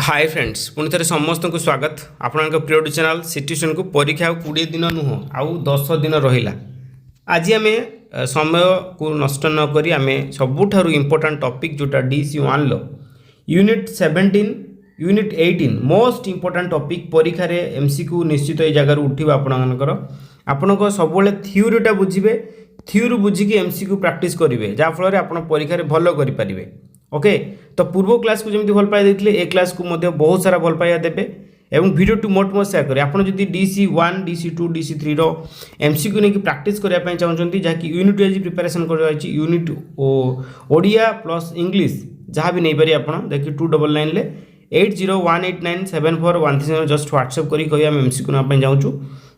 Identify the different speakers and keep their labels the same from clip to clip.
Speaker 1: Hi friends पुणी थे समस्त को स्वागत आपण प्रिय चैनल सिचुएशन को परीक्षा 20 दिन नुह आउ 10 दिन रहा आज आम समय को नष्ट नक आम सबुठ इम्पोर्टाट टॉपिक जोटा DC1 unit 17 unit 18 most important topic परीक्षा MCQ निश्चित ये जगार उठा आपण सब थ्योरीटा बुझे थ्योरी बुझिकी MCQ प्रैक्टिस करेंगे जहाँफल आप परीक्षा भल करेंगे। ओके तो पूर्व क्लास को जमी भल पाई देते ए क्लास को बहुत सारा भल पाइबा देवे एवं वीडियो टू मोट मोट सेयार करें आपड़ जब DC1 DC2 DC3 MCQ नहीं प्रैक्टिस करने चाहते जहाँकि यूनिट वाइज प्रिपेरेसन कर यूनिट ओडिया प्लस इंग्लिश जहाँ भी नहीं पारे आप देखिए 299 8018974130 जस्ट व्हाट्सएप करें MCQ नापी जाऊँ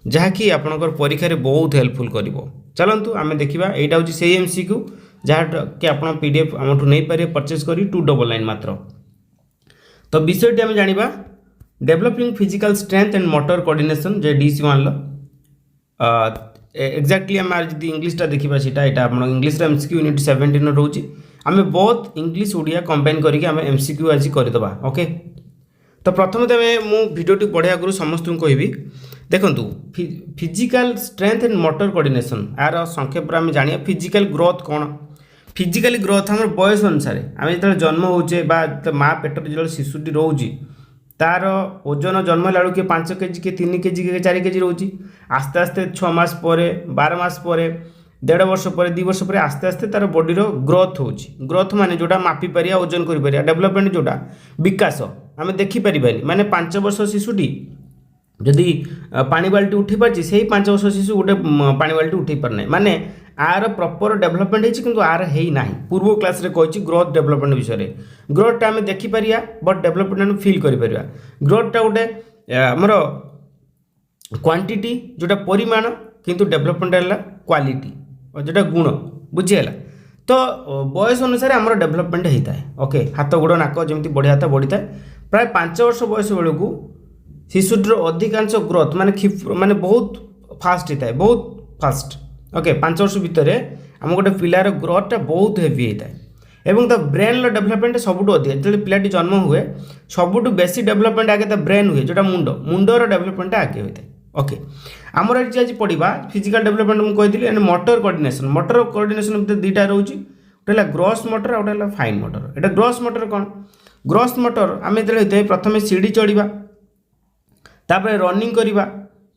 Speaker 1: जहाँकि आपंकर परीक्षा बहुत हेल्पफुल कर चलतु आम देखा यहाँ हूँ से MCQ जहाँ कि आप PDF आमठू नहीं पारे परचेज करी 299 मात्र। तो विषयटी आम जाना developing physical strength and motor coordination J DC1 exactly आम जी इंग्लीशटा देखा सीटा आप इंग्लीश MCQ यूनिट 17 रोचे आम बहुत इंग्लीश ओडिया कंबाइन करके आम MCQ आज करदे। ओके तो प्रथम मु भिडियोटी पढ़ाई आगु समस्त कहि देखु physical strength and motor coordination यार संक्षेप आम जाना फिजिकल ग्रोथ कौन फिजिकली ग्रोथ आम बयस अनुसार आम जो जन्म होचे माँ पेटर जो शिशुटी रोचे तार ओजन जन्म लाड़ू किए 5 केजी के 3 केजी के 4 केजी रोचे आस्ते आस्ते 6 मास पर 12 मास पर 1.5 वर्ष पर 2 वर्ष पर आस्ते आस्ते तार बॉडीर ग्रोथ होची ग्रोथ माने जोटा मापी पारिया ओजन करि पारिया डेवलपमेंट जोटा विकास आम देखी पारिबानी माने 5 वर्ष शिशुटी जदि पानी बाल्टी उठी पार्टी से 5 वर्ष शिशु गोटे पानी बाल्टी उठे पारना माने आर प्रॉपर डेवलपमेंट होती किंतु आर है ना पूर्व क्लास रे कही ग्रोथ डेवलपमेंट विषय ग्रोथटा आम देखिपर बट डेवलपमेंट फिल कर ग्रोथटा गोटे आमर क्वांटिटी जोटा परिमाण किंतु डेवलपमेंट है क्वालिटी जोटा गुण बुझीगला। तो बयस अनुसार आम डेवलपमेंट होता है। ओके हाथ गोड़ नाक जमी बढ़िया था बढ़ी था प्राय 5 वर्ष बयस बेलू शिशुटर अधिकांश ग्रोथ माने बहुत फास्ट होता है बहुत फास्ट। ओके 5 वर्ष भितर आम गोटे पिलार ग्रोथटा बहुत हेवी होता है एवं ता ब्रेन डेवलपमेंट सबुठ अधिक जो पिलाटी जन्म हुए सबुठ बेसी डेवलपमेंट आगे ता ब्रेन हुए जोटा मुंडर डेवलपमेंट आगे होता है। ओके आमर आज पढ़ा फिजिकल डेवलपमेंट मुझे कही एंड मोटर कोऑर्डिनेशन भितर दुईटा रोचे गोटे ग्रॉस मोटर और गोटे फाइन मोटर। एटा ग्रॉस मोटर कौन ग्रॉस मोटर आम जो प्रथम सीढ़ी चढ़ा तापर रनिंग करवा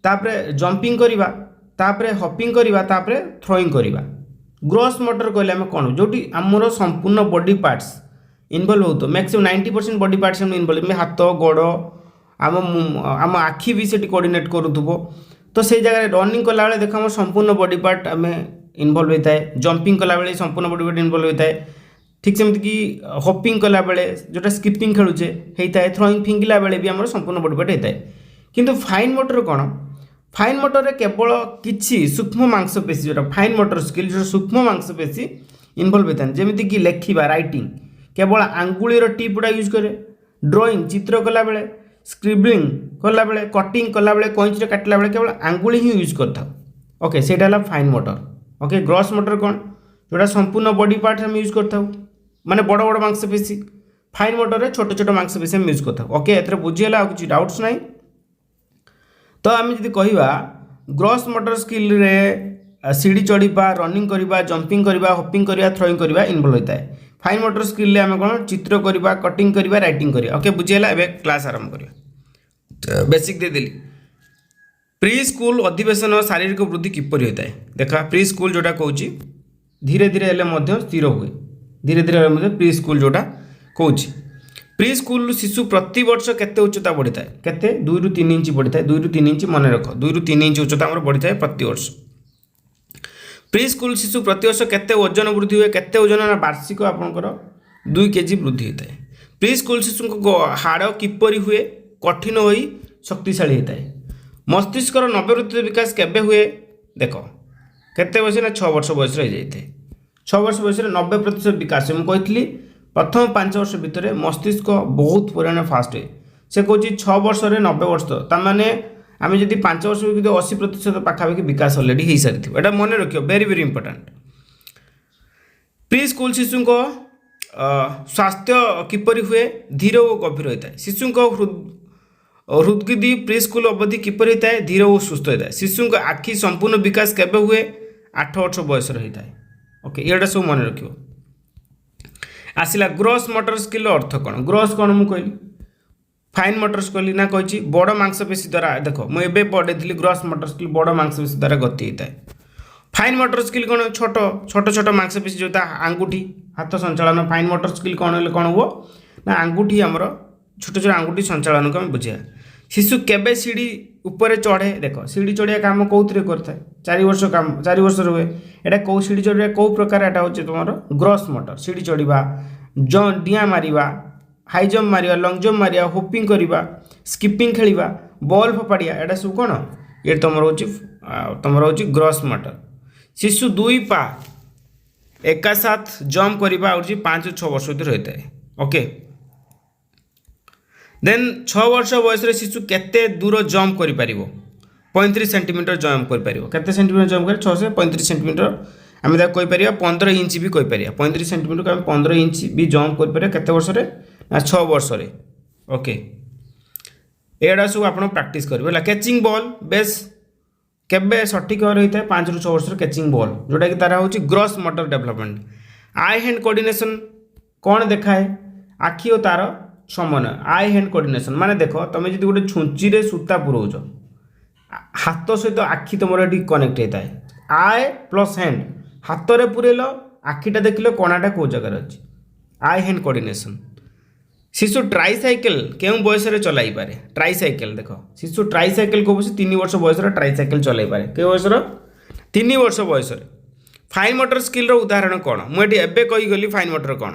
Speaker 1: तापर जंपिंग करवा तापर हॉपिंग करवा तापर थ्रोइंग करवा। ग्रॉस मोटर कहले आम कौन जोटी आमर संपूर्ण बॉडी पार्ट्स इनवॉल्व हो मैक्सिमम 90% बॉडी पार्ट्स इनवॉल्व हाथ गोड़ आम आखि भी से कोऑर्डिनेट करूथबो। तो से जगह रनिंग कला बेले देख आम संपूर्ण बॉडी पार्ट आम इनवॉल्व होता है जंपिंग कला बेले संपूर्ण बॉडी पार्ट इनवॉल्व होता है ठीक सेमती कि हॉपिंग कला बेले जोटा स्किपिंग खेलुचे होता है थ्रोइंग फिंगिला बेले भी आम संपूर्ण बॉडी पार्ट होता है। किंतु फाइन मोटर कौन फाइन मोटर रे केवल किछि सूक्ष्म मांसपेशी जोटा फाइन मोटर स्किल जो सूक्ष्म मांसपेशी इनवॉल्व होता है जमीती कि लेखिबा राइटिंग केवल आंगुलीर टिप गुड़ा यूज करे ड्राइंग चित्र कला बेले स्क्रिबलिंग कला बेले कटिंग कला बेले कैंची काटला बेले केवल आंगुली ही यूज करता। ओके सेटा हला fine motor. Okay gross motor कौन जोटा संपूर्ण बॉडी पार्ट हम यूज करता माने बड़ बड़ मांसपेशी फाइन मोटर रे छोट छोट मांसपेशी हम यूज करता। ओके एथरे बुझीला किछि डाउट्स नाही। तो आम जब कह ग्रॉस मोटर स्किल रे सीढ़ी चढ़ा रनिंग करवा जंपिंग करवा हॉपिंग करवा थ्रोइंग करवा इनवॉल्व होता है। फाइन मोटर स्किल रे आम कौन चित्र करवा कटिंग करवा राइटिंग करवा। ओके बुझीगला एबे क्लास आरंभ करवा बेसिक दे देली। प्री स्कूल अधिवेशन शारीरिक वृद्धि किपर होता है देखा प्री स्कूल जोटा कहूँ धीरे धीरे हेल्ले स्थिर हुए धीरे धीरे प्री स्कूल जोटा कहूँ प्री स्कूल शिशु प्रति वर्ष केते उच्चता बढ़ी थाए केते 2 ରୁ 3 इंच बढ़ी थाए 2 ରୁ 3 इंच मन रख 2 ରୁ 3 इंच उच्चता हमर बढ़ी थाए प्रति वर्ष। प्री स्कूल शिशु प्रति वर्ष केते ओजन वृद्धि हुए केते ओजन ना वार्षिक आपनकर 2 केजी वृद्धि होता है। प्री स्कूल शिशु को हाड़ किपरि हुए कठिन होई शक्तिशाली होता है। मस्तिष्क 90% विकास केबे हुए देख केते बयस ना 6 वर्ष बयस रह जाइते 6 वर्ष बयस 90% विकास हम कही प्रथम 5 वर्ष भितर मस्तिष्क बहुत परिमाण फास्ट है से कौन 6 वर्ष 90 वर्ष तमाने आम जब 5 वर्ष 80% पाखापाखि विकास अलरेडी हो सारी है मन रखियो very very important. Pre school शिशु को स्वास्थ्य किपरि हुए धीर और गभीर होता है शिशु को हृदगीति प्री-स्कूल अवधि किपरि होता है धीर और सुस्थ होता है शिशु को आखि संपूर्ण विकास केबे हुए 8 वर्ष बयस होता है ओके ये सब मन रखियो आसिला ग्रोस मोटर स्किल अर्थ कौन ग्रोस कौन मुझे कहली फाइन मोटर स्किल ना कही बड़ मांसपेशी द्वारा देख मुझे पढ़ी ग्रोस मोटर स्किल बड़ मांसपेशी द्वारा गति होता है फाइन मोटर स्किल कौन छोट छोट छोट मांसपेशी जो आंगुठी हाथ संचालन फाइन मोटर स्किल कौन कौन हो ना आंगुठी आमर छोट छोट आंगुठी संचालन को बुझा शिशु केबे सीढ़ी ऊपर चढ़े देख सीढ़ी चढ़िया काम कौन करता है 4 वर्ष काम 4 वर्ष हुए यहाँ कौ सीढ़ी चढ़िया कौ प्रकार यहाँ हूँ तुम ग्रोस मोटर सीढ़ी चढ़ा डिया मारिबा हाई जंप मारिबा लंग जंप मारिबा होपिंग करवा स्किपिंग खेलिबा बॉल फोपाड़िया यहाँ सब कौन ये तुम हूँ ग्रोस मोटर शिशु 2 पा एका साथ जंप करवा हूँ 5 ରୁ 6 वर्ष भर होता है ओके देन 6 वर्ष बयस शिशु केते दूर जंप कर 35 सेंटीमीटर जंप कर केते सेंटीमीटर जंप कर 6 से 35 सेंटीमीटर आम कहीपर 15 इंच भी कहीपर 35 सेंटीमीटर को आम 15 इंच भी जंप कर केते वर्ष ना 6 वर्ष ओके एड़ा सब आप प्रैक्टिस करेंगे कैचिंग बॉल बेस केबे सठिक होता है 5 ରୁ 6 वर्ष कैचिंग बॉल जोटा कि तार हूँ ग्रोस मोटर डेवलपमेंट आई हैंड कोऑर्डिनेशन कौन देखाए आखि और तार समन्वय आई हैंड कोऑर्डिनेशन माने देख तुम जो गोटे छुंची रे सूता पुरोच हाथ सहित आखि तुम ये कनेक्ट होता है आई प्लस हैंड हाथ में पुरेल आखिटा देखिल कणाटा कौ जगार अच्छी आई हैंड कोऑर्डिनेशन शिशु ट्राईसाइकेल क्यों बयस चलाई पारे ट्राईसाइकेल देख शिशु ट्राईसाइकेल को बस 3 वर्ष बयस ट्राईसाइकेल चलाई पारे के बयस 3 वर्ष बयस फाइन मोटर स्किल उदाहरण कौन मुझे एबे कहीगली फाइन मोटर कौन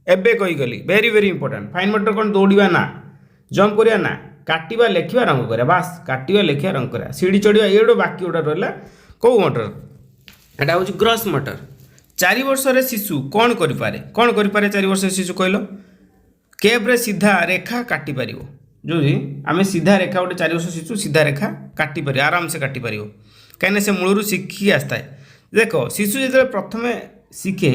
Speaker 1: एबे कहीगली very very important fine motor कौन दौड़ा ना जंप करिया ना काटिबा लेखिबा रंग करिया बास काटिबा लेखिया रंग करिया सीढ़ी चढ़िया ये बाकी गोटा रहा कौ मोटर एटा हूँ ग्रोस मोटर 4 वर्ष शिशु कौन करें 4 वर्ष शिशु कहल केब्रे सीधा रेखा काटी पार जो आम सीधा रेखा गोटे 4 वर्ष शिशु सीधा रेखा काटी पार आराम से काटी पार कहीं से मूलर शिखिक आसता है देख शिशु जो प्रथम शिखे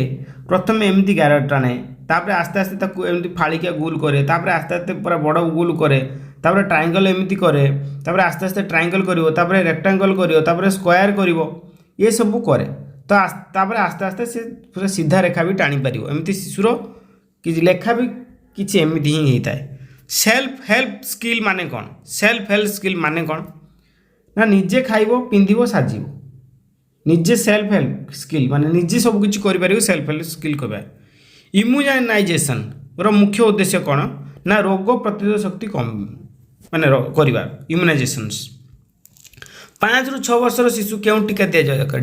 Speaker 1: प्रथम एमती गार टाणे तापर आस्ते आस्ते ताकू एमती फाड़िकिया गोल करे तापर आस्ते आस्ते पूरा बड़ गोल करे तापर ट्रायंगल एमती करे तापर आस्ते आस्ते ट्रायंगल करिवो तापर रेक्टांगल करिवो तापर स्क्वायर करिवो ये सब करे तो तापर आस्ते आस्ते से पूरा सीधा रेखा भी टाणी पारिवो एमती शिशुर कि लेखा भी किसी एमती ही होता है सेल्फ हेल्प स्किल माने कौन सेल्फ हेल्प स्किल माने कौन ना निजे खाइबो पिंधिबो साजिबो निजे सेल्फ हेल्प स्किल माने निजे सब किछि करि पारिबो सेल्फ हेल्प स्किल कहबा इम्यूनाइजेशन रो मुख्य उद्देश्य कौन ना रोग प्रतिरोध शक्ति कम माने करवा इम्यूनाइजेशन 5 ରୁ 6 वर्षर शिशु क्यों टीका दिया जाए दरकार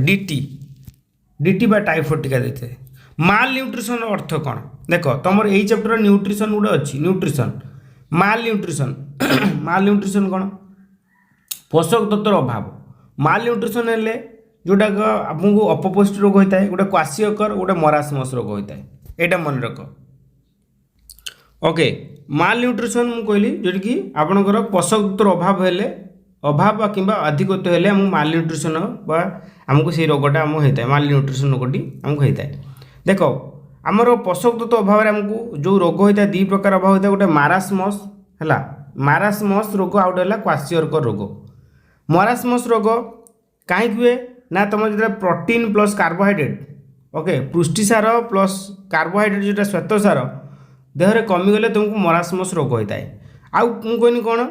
Speaker 1: डीटी बा टाइफॉइड टीका देते हैं माल न्यूट्रिशन अर्थ कौन देख तुम यही चैप्टर न्यूट्रिशन गोटे अच्छी न्यूट्रिशन माल न्यूट्रिशन कौन पोषक तत्वर अभाव माल न्यूट्रिशन हेल्ले जोटा आपको अपपुष्टि रोग होता है गोटे क्वासियकर गोटे मरासमस रोग होता है यहाँ मन रख ओके माल न्यूट्रिशन मुझे कहली जोटी कि आपंकर पोषक तत्वर अभाव हेले अभाव कि अधिकत्व हेले आमको माल न्यूट्रिशन आमको से रोगटा आम होता है माल न्यूट्रिशन रोगटी आमको होता है देख आमर पोषक तत्व अभाव आमको जो रोग होता है 2 प्रकार अभाव होता है गोटे मारासमस है मारासमस रोग आउ गोटे क्वासियकर रोग मरासमस रोग कहीं हुए ना तुम जो प्रोटीन प्लस कार्बोहाइड्रेट ओके पुष्टिसार प्लस कार्बोहाइड्रेट जो श्वेतसार देहरे कमिगले तुमको मरासमस रोग होता है आउ कहनी कौन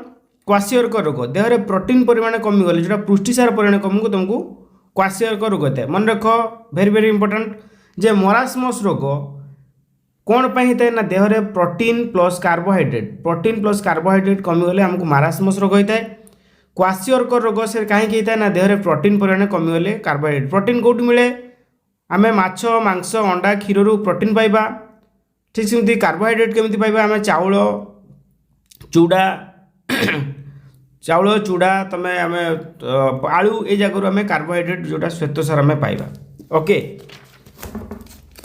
Speaker 1: क्वासियकर रोग देहरे प्रोटीन परिमाण कमिगले जो पुष्टिसार परिमाण कमी को तुमको क्वासियकर रोग होता है मन रख वेरी वेरी इंपोर्टेंट जे मरासमस रोग कौन पाई होता है ना देहरे प्रोटीन प्लस कार्बोहाइड्रेट कमिगले आमको मरासमस रोग होता है क्वासियकर रोग से कहीं होता है ना देहरे प्रोटीन परिमाण कमिगले कार्बोहाइड्रेट प्रोटीन कौट मिले आम माछ मांस अंडा क्षीर प्रोटीन पाइबा ठीक सेमती कार्बोहाइड्रेट केमती पाइबा आम चाउल चूड़ा तमें आम आलू ये जगह आम कार्बोहाइड्रेट जोटा श्वेतसार आम पाइबा ओके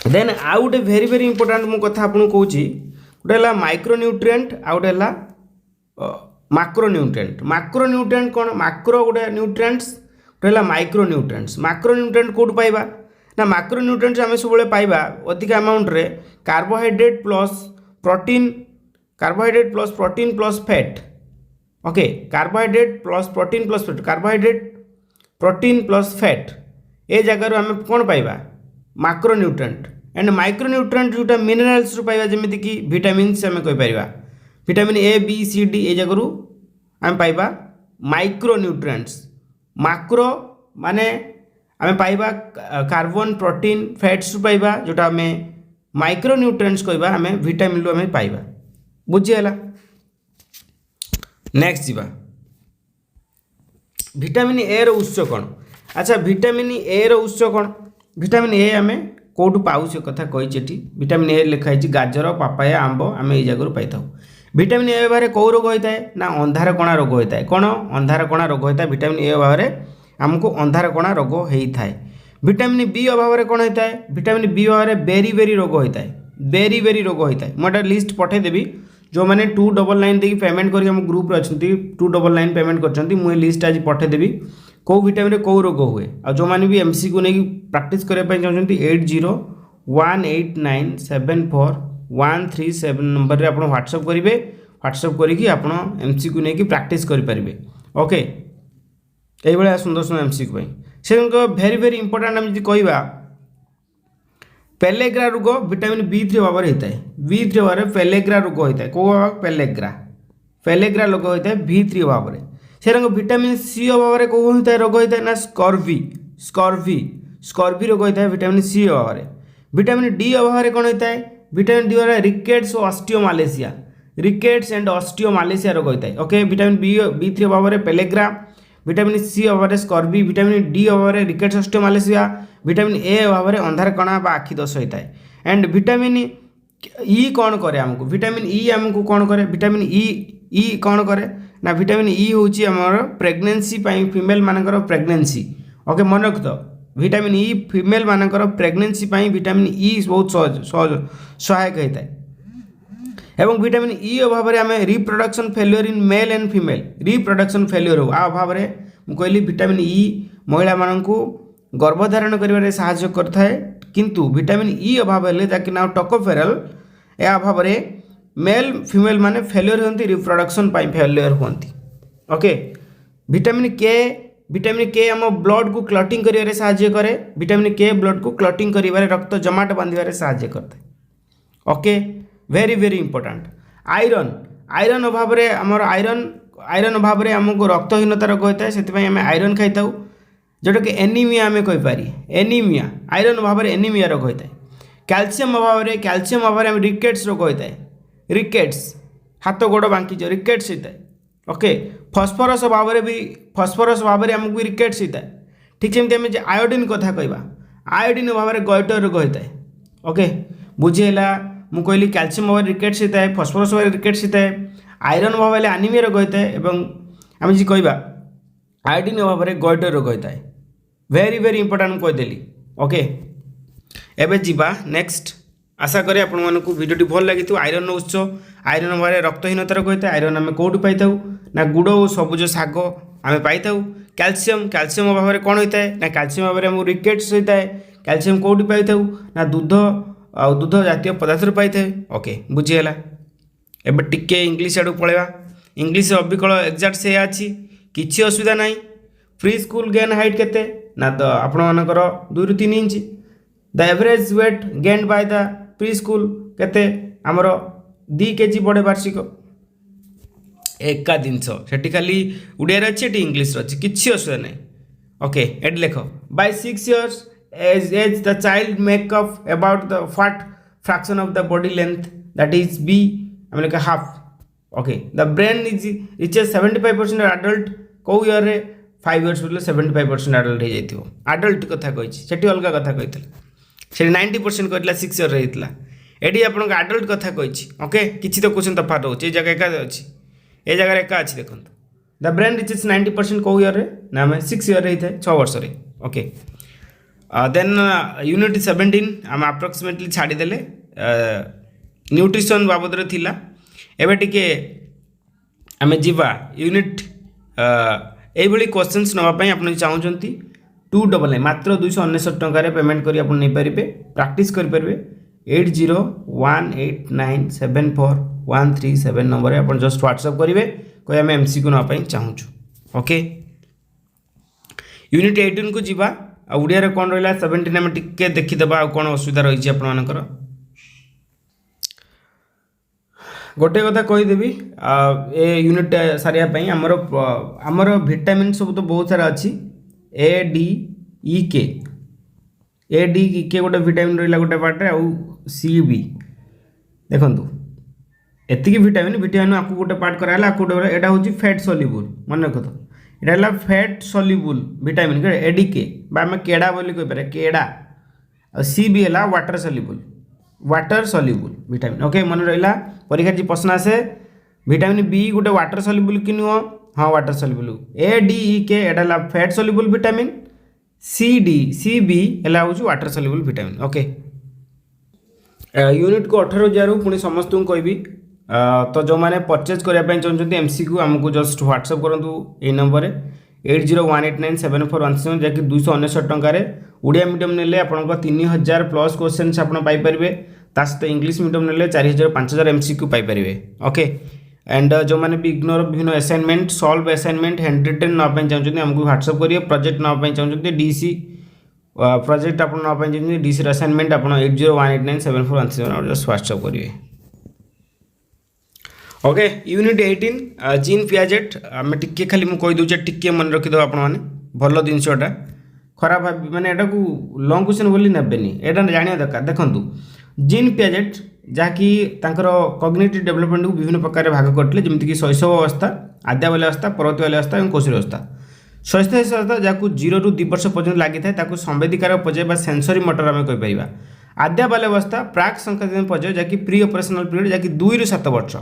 Speaker 1: देन आउ गोटे वेरी वेरी इंपोर्टेंट मु कथा आपको कहूँ गोटे माइक्रोन्यूट्रिएंट आउ गोटे माक्रोन्यूट्रिएंट कौन माक्रो गोटे न्यूट्रिएंट्स गोटे माइक्रोन्यूट्रिएंट्स कौट पाइबा ना माइक्रोन्यूट्रिएंट्स आम सब पाइबा अधिक अमाउंट रे carbohydrate plus protein plus fat. Okay, carbohydrate plus fat, carbohydrate protein plus fat ए जगार आम कौन पाइबा माइक्रोन्यूट्रिएंट। एंड माइक्रोन्यूट्रिएंट जोटा मिनरल्स रु पाइबा जमीती कि विटामिन्स आम कहीपर vitamin A B C D ए जगह आम पाइबा माइक्रोन्यूट्रिएंट्स। माक्रो माने आम पाइबा कार्बन प्रोटीन फैट्स रु पाइबा जोटा आम माइक्रोन्यूट्रिएंट्स कहबा आम विटामिन रु आम पाइबा। बुझीगला। नेक्स्ट जीवा विटामिन ए रो उत्स कौन। अच्छा, विटामिन ए रो उत्स कौन। विटामिन ए आम कौटू पाऊ से कथा कही। विटामिन ए लिखाई गाजर पापाया आंब आम ये जगह पाई था। विटामिन ए अभाव कौ रोग होता है ना अंधार कणा रोग होता है। कौन अंधार कणा रोग होता है विटामिन ए अभाव आमको अंधार कणा रोग होता है। विटामिन बी अभाव कौन होता है विटामिन बी अभाव बेरी रोग होता है। बेरी रोग होता है। मुझे लिस्ट पठेदेवी जो मैंने 299 देखिए पेमेंट करके हम ग्रुप रे अच्छी 299 पेमेंट कर मुझे लिस्ट आज पठेदेवी कौ विटामिन कौ रोग हुए। आ जो मैंने भी एमसी को नहीं प्रैक्टिस करने चाहते 8018974137 नंबर रे आपण व्हाट्सएप करेंगे। व्हाट्सएप करके आप एमसी को लेकिन प्रैक्टिस करेंगे। ओके, ये सुंदर सुंदर एमसी को से भेरी भेरी इंपोर्टाट आम कहवा पेलेग्रा रोग विटामिन B3 अभाव होता है। B3 अभाव पेलेग्रा रोग होता है। कौ अभाव पेलेग्रा रोग होता है B3 अभाव से विटामिन सी अभाव कौ होता है रोग होता है ना स्कर्वी रोग होता है विटामिन सी अभाव। विटामिन डी अभाव कौन होता है विटामिन डी अभाव रिकेट्स और ऑस्टियोमालेशिया रिकेट्स एंड ऑस्टियोमालेशिया रोग होता है। ओके, विटामिन B3 अभाव पेलेग्रा, विटामिन सी अभाव स्कर्वी, विटामिन डी अभाव रिकेट्स ऑस्टियोमालेशिया, विटामिन ए अभाव अंधार कणा बा आखि दोष होता है। एंड विटामिन ई कौन करे आमको विटामिन ई आमको कौन करे विटामिन ई कौन करे ना विटामिन ई हूँ आमर प्रेगनेंसी फीमेल मानकर प्रेगनेंसी। ओके, मन रख दो विटामिन ई फीमेल मानकर प्रेगनेंसी विटामिन ई बहुत सहायक होता है। एवं विटामिन ई अभाव आम reproduction failure in male and female reproduction failure हो अभाव कहली विटामिन ई महिला मानू गर्भधारण कर साहाय्य करता है। किंतु विटामिन ई अभाव है ताकि ना टोकोफेरल ए अभाव मेल फीमेल माने फेल्योर होती रिप्रोडक्शन फेल्योर होती। ओके, विटामिन के आम ब्लड को क्लटिंग करिवारे साहाय्य करे। विटामिन के ब्लड को क्लटिंग करिवारे रक्त जमाट बांधिबारे साहाय्य करता है। Okay, very very important. Iron अभाव आमर आयरन अभाव आमको रक्तहीनता रोग होता है। से आम आयरन खाई था जोटा कि एनीमिया आम कहीपरि एनीमिया आयरन अभाव एनीमिया रोग होता है। कैल्शियम अभाव आम रिकेट्स रोग होता है। रिकेट्स हाथ गोड़ बांकी रिकेट्स होता है। ओके, फस्फरस अभाव आमको भी रिकेट्स होता है। ठीक सेमती आम आयोडीन कथा कहवा आयोडीन अभाव गॉइटर रोग होता है। ओके, बुझीगला। मुझे कहली कैल्शियम अभाव रिकेट्स होता है, फस्फरस अभाव रिकेट्स होता है, आयरन अभाव एनीमिया रोग होता है एवं आम जी कहवा आयोडीन अभाव गॉइटर रोग होता है। वेरी वेरी इंपोर्टेंट कहीदेली। ओके, एबे जीवा नेक्स्ट। आशा करें आपको वीडियो भल लगी। आयरन उत्स आयरन अभाव रक्तहीनता रोग होता है। आयरन आम कौटू पाई ना गुड़ और सबुज शाग आम पाई। कैल्शियम अभाव कौन होता है ना कैल्शियम अभाव रिकेट्स होता है। कैल्शियम कौटू पाई ना दूध जातीय पदार्थ पाई था। ओके, बुझीगला। एबे टिके इंग्लिश आड़ पलैया। इंग्लिश अबिकल एक्जाक्ट से अच्छी किसी असुविधा ना। प्री स्कूल गेन हाइट केते ना तो आपण मानकर 2 ରୁ 3 inch. The average weight gain by the pre school केते आमर 2 kg बढ़े वार्षिक। एका जिनस से खाली उड़िया अच्छी इंग्लिश अच्छी किसी असुविधा नहीं। ओके, एट लेख by 6 years age the child make up about the what fraction of the body length that is be आम लेखा half. Okay, the brain is reaches 75% adult कौ ईयर 5 years बोले 75% एडल्ट हो जाइए। एडल्ट कथा कही अलग कथा कही से 90% कहला 6 year होता ये आपको एडल्ट कथा कही। ओके, किसी तो क्वेश्चन तफात हो जगह एका अच्छी ये जगह एका अच्छी देखो द ब्रेन रिचेज 90% कौ ईयर ना आम 6 year होता है 6 वर्ष। ओके, देन यूनिट 17 आम अप्रोक्सीमेटली छाड़ीदे न्यूट्रिशन बाबद थिला। एबे टिके आम जीवा यूनिट यही क्वेश्चंस नापी आप चाहते 299 मात्र 299 टंकार पेमेंट करी आपण नहीं पारिबे प्रैक्टिस करि परबे 8018974137 नंबर आपण जस्ट व्हाट्सएप करिवे कोइ हम एमसीक्यू ना पई चाहू छु ओके यूनिट 18 को जीवा ओडिया रे कोन रहला 17 हम टिके देखि देबा आ कोन असुविधा रही छी आपण मानकर गोटे कथा कही देबी ए यूनिट सारिया पई हमर विटामिन सब तो बहुत सारा अछि ए डी ई के गोटे विटामिन रहिला गोटे पार्ट रे आ सी बी देखंतु एतिकी विटामिन आपको गोटे पार्ट कराला आपको एटा होची फैट सॉल्युबल मन रखो तो एटा हला फैट सॉल्युबल विटामिन के एडीके बा हम केडा बोली कहि पारे केडा आ सी बी हला वाटर सॉल्युबल विटामिन ओके मन रहिला परीक्षा जी प्रश्न आसे विटामिन बी गोटे वाटर सॉल्युबल कि नुह हाँ water soluble A D E K एटा हला fat soluble vitamin C B हला होची water soluble vitamin okay unit को 18,000 पुणी समस्त कहबी तो जो मैंने परचेज करने चाहते एमसीक्यू आमको जस्ट व्हाट्सएप करूँ ये नंबर 80189741 जैक 299 टकर ओडिया मीडियम ने आपको 3000 प्लस क्वेश्चन आपरे सहित इंग्लिश मीडियम ने 4000 5000 एमसीक्यू पाइपर ओके एंड जो मैंने भी इग्नोर विभिन्न assignment solve assignment hand retain नापी चाहते आमको व्हाट्सएप करेंगे प्रोजेक्ट नापी चाहते डीसी प्रोजेक्ट आप चाहते डीसी असाइनमेंट आप 80189741 जस्ट व्हाट्सएप करेंगे ओके यूनिट 18 जीन पियाजेट आम टिके खाली मुझे कही दूचे टिके मन रखिद आपने भल जिनसटा खराब माने एटा को लंग क्वेश्चन बोली नेबेनी एटा जानिया दरकार देखंतु जीन पियाजेट जहाँकि कॉग्निटिव डेवलपमेंट को विभिन्न प्रकार भाग करते जमीक शैशव अवस्था आद्यावली अवस्था परवर्ती अवस्था और कौशल अवस्था शैशव अवस्था जहाँ 0 ରୁ 2 वर्ष पर्यटन लगी था संवेदिकार पर्याय सेंसरी मोटर आम कहीपर आद्यावली अवस्था प्राक संकादिन पर्याय जहाँकि प्री ऑपरेशनल पीरियड जहाँकि 2 ରୁ 7 वर्ष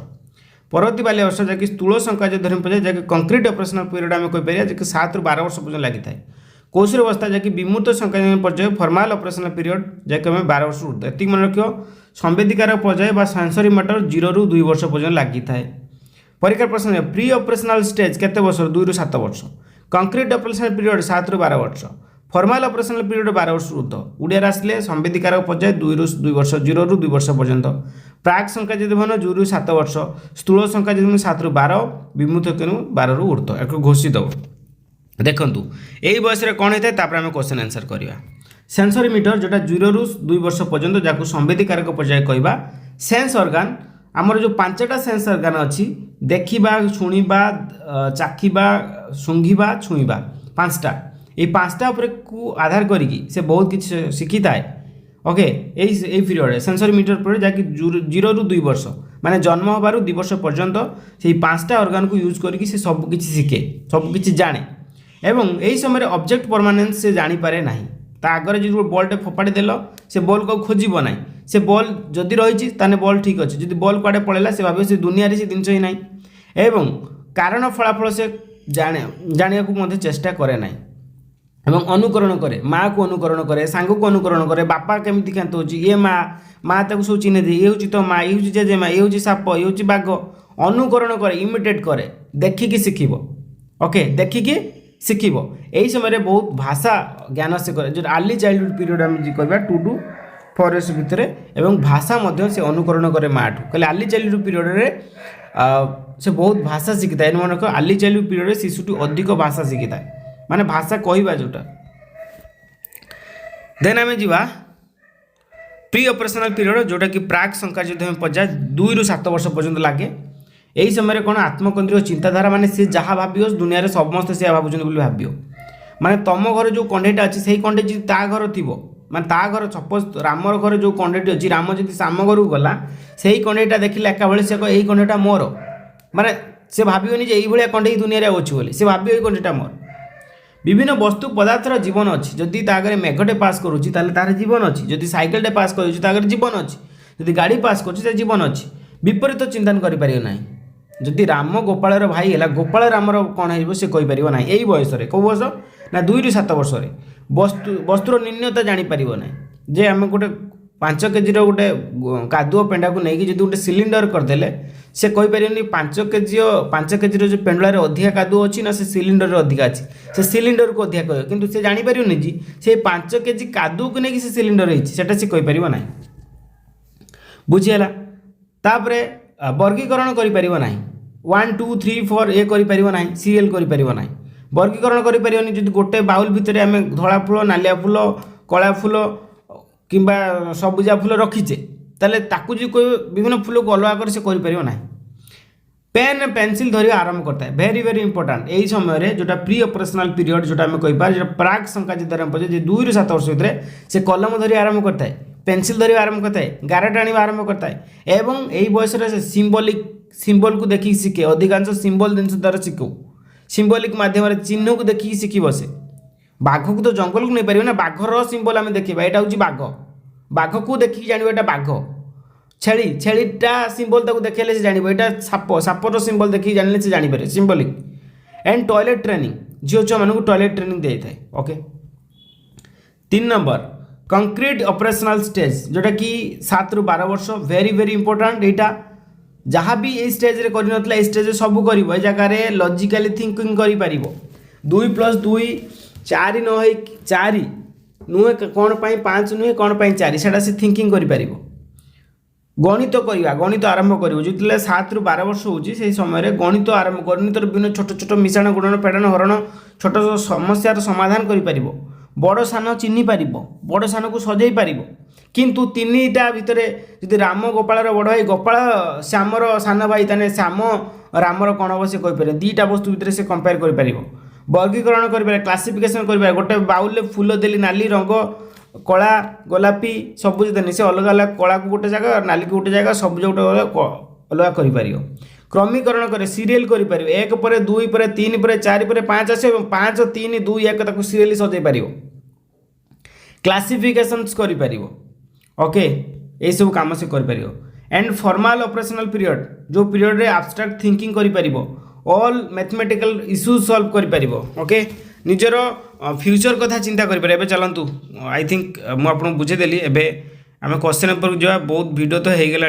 Speaker 1: परवर्ती बाल्य अवस्था जहाँकि स्थूल संकादिन पर्याय जहाँकि कंक्रीट ऑपरेशनल पीरियड आम कहीपर जहाँकि 7 ରୁ 12 वर्ष पर्यटन लगी था कौशल अवस्था जहाँकि विमूर्त संकादिन पर्याय फॉर्माल ऑपरेशनल पीरियड जहाँकि आम 12 वर्ष ऊर्ध्व एति मन रख संवेदिकार पर्याय सेंसरी मोटर 0 ରୁ 2 वर्ष पर्यटन लगी था परीक्षा प्रश्न प्री ऑपरेशनल स्टेज केते वर्ष 2 ରୁ 7 वर्ष कंक्रीट ऑपरेशनल पीरियड 7 ରୁ 12 वर्ष फॉर्माल ऑपरेशनल पीरियड 12 वर्ष ऊर्ध्व ओडिया आसले संवेदिकार पर्याय 2 ରୁ 2 वर्ष 0 ରୁ 2 वर्ष पर्यंत प्राक संकादिन 2 ରୁ 7 वर्ष स्थूल संकादिन 7 ରୁ 12 विमुक्त केनु 12 ରୁ ऊर्ध्व एक घोषित देखंतु एई बयस रे कोन हेते तापर हम क्वेश्चन आंसर करिवा सेंसरी मीटर जोटा 0 ରୁ 2 वर्ष पर्यंत जाको संवेदिकारक पर्याय कहबा सेंस ऑर्गन आमर जो 5टा सेंस ऑर्गन अछि देखिबा शुणिबा चाखिबा सुंघिबा छुईबा 5टा ये 5टा ऊपर को आधार करिकी से बहुत किछ शिखिता है okay a period sensory motor पर जाकि 0 ରୁ 2 वर्ष माने जन्म होबारु 2 वर्ष पर्यंत से 5टा ऑर्गन को यूज करिकी से सब किछ शिखे सब किछ जाने एवं यही समय ऑब्जेक्ट परमानेंस से जानी पारे नहीं ता आगे जो बॉलटे फोपाड़ी देल से बॉल को खोजब ना से बॉल जदि रही ताने बॉल ठीक अच्छे जब बॉल कुआडे पड़ेगा से भाव से दुनिया से जिनस ही ना एवं कारण फलाफल से जाना को चेष्टा करे ना एवं अनुकरण करे माँ को अनुकरण करे सांग को अनुकरण करे बापा केमी खात हो ये माँ ताको सब चिन्ह दे ये हूँ तो माँ ये हूँ जेजेमा ये हूँ साप ये हूँ बाघ अनुकरण करे इमिटेट करे देखिकी शिखब ओके देखिकी शिखब यही समय बहुत भाषा ज्ञान से करे जो अर्ली चाइल्डहुड पीरियड आम कहवा 2 to 4 years भितर एवं भाषा मध्य से अनुकरण करे माँ ठू कहले अर्ली चाइल्डहुड पीरियड रे से बहुत भाषा शिखी था मन अर्ली चाइल्डहुड पीरियड रे शिशुटी अधिक भाषा शिखी था माने भाषा कहवा जोटा देन आम जीवा प्री ऑपरेशनल पीरियड जोटा कि प्राक संकार्य पर्याय 2 ରୁ 7 वर्ष पर्यंत लगे यही समय कौन आत्मकेन्द्रीय चिंताधारा माने सी जहाँ भाव दुनिया समस्त से भावुं भाव माने तुम घर जो कंडेटा अच्छी से कंडे जी ता घर थी माने ता घर सपोज रामर घर जो कंडेटी अच्छी राम जी साम घर को गला से कंडेटा देखिले एका बेले से यही कंडेटा मोर माने से भावियोनी जे भाया कंडे दुनिया अच्छी बोली से भाव यही कंडेटा मोर विभिन्न वस्तु पदार्थर जीवन अच्छी जदि तागे मेघटे पास करुच्ची तार जीवन अच्छी जदि साइकेलटे पास कर जीवन अच्छी जदि गाड़ी पास कर जीवन अच्छी विपरीत चिंतन करें जदि राम गोपाल भाई है गोपाल रामर कौन हो कहीपर ना यही बयस कौ बयस ना 2 ରୁ 7 वर्ष वस्तुर न्यूनता जापर ना जे आम गोटे 5 kg गोटे कादुआ पेंडा को लेकिन जो गोटे सिलिंडर करदे से कहीपर 5 केजी जो पेंडुलार अधिका कादुओ अच्छी ना से सिलिंडर अधिका अच्छी से सिलिंडर को अधिका कह कि से जापर जी से 5 केजी कादू को लेकिन से सिलिंडर होता से कहीपर ना बुझीगला। तापर वर्गीकरण कर 1 2 3 4 ए कर सीरियल कर वर्गीकरण करें जो गोटे बाउल भितर आम धला फूल नालिया फूल कला फूल किंबा सबुजा फूल रखीचे ताले ताकू जो कोई विभिन्न फूल को अलग कर से करें पेन पेंसिल धरिया आरंभ करता है वेरी वेरी इंपोर्टेंट यही समय जोटा प्री ऑपरेशनल पीरियड जोटा आम कहीपर जो प्राक संकाचित 2 ରୁ 7 वर्ष भितर से कलम धरी आरंभ करता है पेंसिल धरी आरंभ करता है गार टाणी आरंभ करता है एवं यही बयस सिंबल को देखिए शिखे अधिकांश सिंबल जिन द्वारा शिखू सिंबलिक माध्यम चिन्ह को देखिए शिख बसे बाघ को तो जंगल को नहीं पारे ना बाघर सिंबल आम देखा यहाँ हूँ बाघ को देखिए जान यहाँ बाघ छेली छेलीटा सिंबल ताको देखेले से जानिबो एटा साप सापर सिंबल देखिए जानिले से जानिपारे सिंबलिक एंड टॉयलेट ट्रेनिंग झील छुआ मानक टॉयलेट ट्रेनिंग दे थाए। Okay 3 number concrete operational stage जोटा कि 7 ରୁ 12 वर्ष वेरी वेरी इंपोर्टेंट यहाँ जहाँ भी ये स्टेज रे करि नथला ए स्टेज सब करिवो ए जगह लॉजिकली थिंकिंग करि पारिबो 2 + 2 4 न होई 4 नुहे कौन पाई 5 नुहे कौन पाई 4 सेटा से थिंकिंग करि पारिबो गणित करवा गणित आरंभ कर जो 7 ରୁ 12 वर्ष होची से समय गणित आरंभ गणितर विभिन्न छोट छोट मिश्रण गुणन फेड़न हरण छोट समस्यार समाधान कर बड़ सान चिन्ह पार बड़ सान को सजै पार किंतु 3टा भितर जदि राम गोपाल बड़ भाई गोपाल श्यामर सान भाई ताने श्याम रामर कौन हम से कहीपर 2टा वस्तु भितर से कंपेयर कर वर्गीकरण कर क्लासिफिकेशन कर गोटे बाउल फूल देली नाली रंग कला गोलापी सबुज देनी से अलग अलग कला को गोटे जगह नाली को गोटे जगह सबुज गोटे अलग कर क्रमीकरण करे सीरियल कर 1 पर 2 पर 3 पर 4 पर 5 आसे 5 3 2 1 ताको सीरियली सजै पार क्लासिफिकेशन कर ओके यही सब कम से कर एंड फॉर्मल ऑपरेशनल पीरियड जो पीरियड रे एब्स्ट्रैक्ट थिंकिंग कर ऑल मैथमेटिकल इश्यूज सॉल्व कर ओके निजर फ्यूचर कथा चिंता करें। चलतु आई थिंक मुझे बुझेदेली एवं आम क्वेश्चन पेपर जा बहुत वीडियो तो हो गला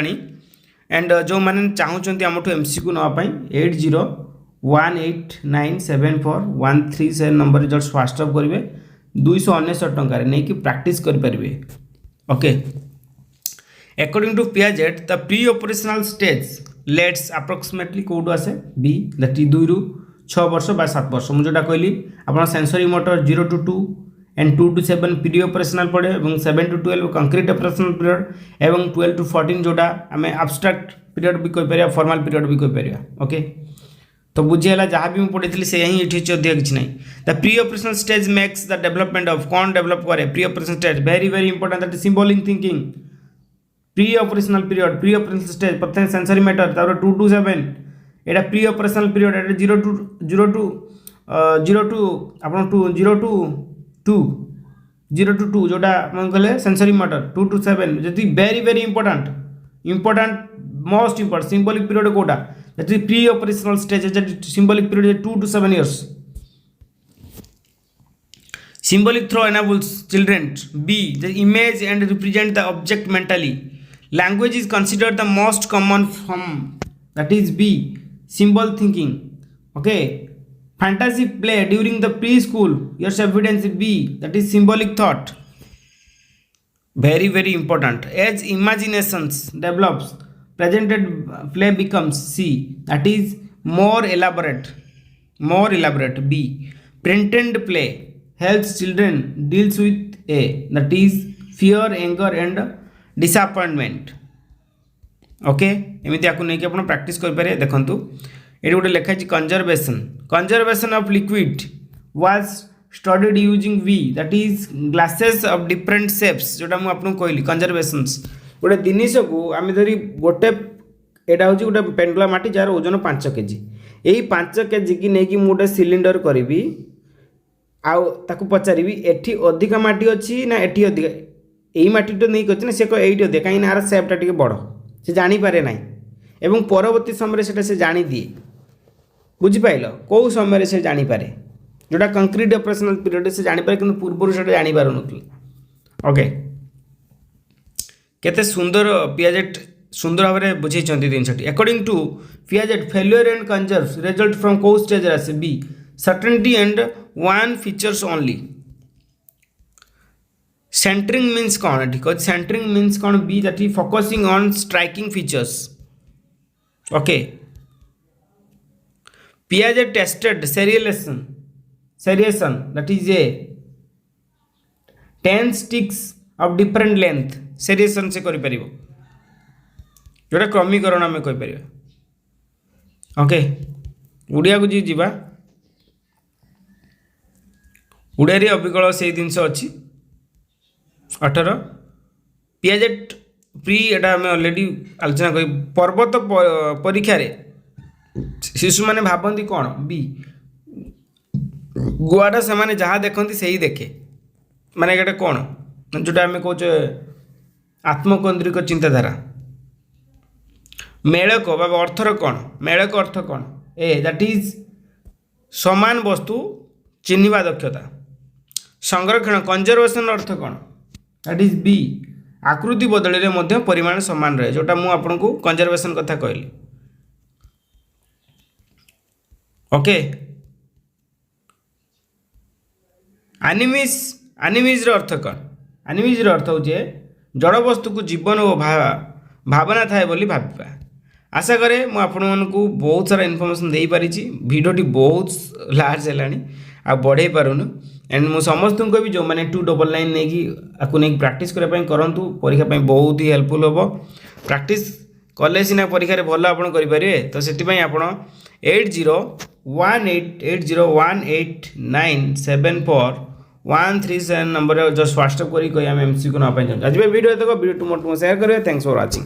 Speaker 1: एंड जो मैंने चाहूँगी आमठू MCQ नापी 8018974137 नंबर जस्ट व्हाट्सअप करेंगे 299 टकर नहीं कि प्राक्ट करेंगे। Okay according to Piaget the pre operational stage let's approximately कौटू आसे बी दैट 2 ରୁ 6 वर्ष बा 7 वर्ष मुझे कहली आप sensory motor 0 to 2 and 2 to 7 pre operational पड़े और 7 to 12 कंक्रीट ऑपरेशनल पीरियड एवं 12 to 14 जोटा आम एब्स्ट्रैक्ट पीरियड भी कहीपर फॉर्मल पीरियड भी कहीपर। ओके तो बुझीगला जहाँ भी मुझे पढ़ी से ही ये अधिक किसी ना the pre operational stage makes the development of कौन डेवलप करे pre operational stage very very important that symbolic thinking pre operational period pre operational stage प्रथम sensory matter 2 to 7 Etah pre operational period Etah 0 to 2 जोटा मन कहले sensory matter 2 to 7 जति very very important most important symbolic period कोटा जति pre operational stage symbolic period 2 to 7 years symbolic throw enables children b the image and represent the object mentally language is considered the most common form that is b symbol thinking. Okay fantasy play during the preschool yes evidence b that is symbolic thought very very important as imaginations develops presented play becomes c that is more elaborate b pretend play helps children deals with a that is fear anger and disappointment. Okay एमती आपको नहीं आप प्राक्ट करें देखूँ ये गोटे लिखाई conservation of liquid was studied using V that is glasses of different shapes जोटा मुझे आपको कहली कंजर्वेशंस गोटे जिनिस को आम धरी गोटे यहाँ हूँ गोटे पेंडुला माटी जार ओजन 5 kg यही 5 kg की नहीं मुझे सिलिंडर करी आउ पचारि एटी अधिका माटी अच्छी ना एटी अधिका यही माटी तो नहीं कर सी कह ये अधिक कहीं यार सेपटा टे बड़ से जानीपे ना एवं परवर्ती समय से जानी दिए बुझिपाल कौ समय से जानीपे जोटा कंक्रीट ऑपरेशनल पीरियड से जानीपे कि पूर्व से जानीपार न। ओके केते सुंदर पियाजेट सुंदर भाव में बुझे जिनसटी according to Piaget failure and conserve result from कौ स्टेज आसे बी certainty and one features only centering means कौन ठीक है सेंटरिंग मीन्स कौन बी that is focusing on striking features okay Piaget tested seriation that is a 10 sticks of different length seriation से करि परिबो जोटा क्रमीकरण आम कहि परिबा ओके उड़िया को जी जीवा उड़िया रे अभिकल से जिनस अच्छी 18 पियाजेट प्री एटा आम ऑलरेडी आलोचना करी पर्वत परीक्षा रे शिशु माने भाबंती कौन बी गुआटा से माने जहाँ देखती से ही देखे माने गोटे कौन जोटा आम कहे आत्मकेन्द्रिक चिंताधारा मेलक बा अर्थर कौन मेलक अर्थ कौन ए दैट इज समान वस्तु चिन्हवा दक्षता संरक्षण कंजर्वेशन अर्थ कौन दैट इज बी आकृति बदल में परिमाण समान रहे जोटा मुझे आपको कंजर्वेशन कथा कहली ओके आनिमिज अर्थ कौन आनिमिज अर्थ हो जड़ वस्तु को जीवन और भावना थाए बोली भाबा आशा करे मु आपण को बहुत सारा इनफॉरमेशन दे पारी वीडियोटी बहुत लार्ज है आ बढ़े पारुनु एंड मु समस्त को भी जो मैंने 299 नहीं प्रैक्टिस करने करूँ परीक्षा बहुत ही हेल्पफुल हम प्रैक्टिस कले सीना परीक्षा भल आप तो से आप 8018097413 नंबर जस्ट व्हाट्सएप करी एमसीक्यू ना आज वीडियो देखो वीडियो टू मोर शेयर करेंगे थैंक्स फॉर वाचिंग।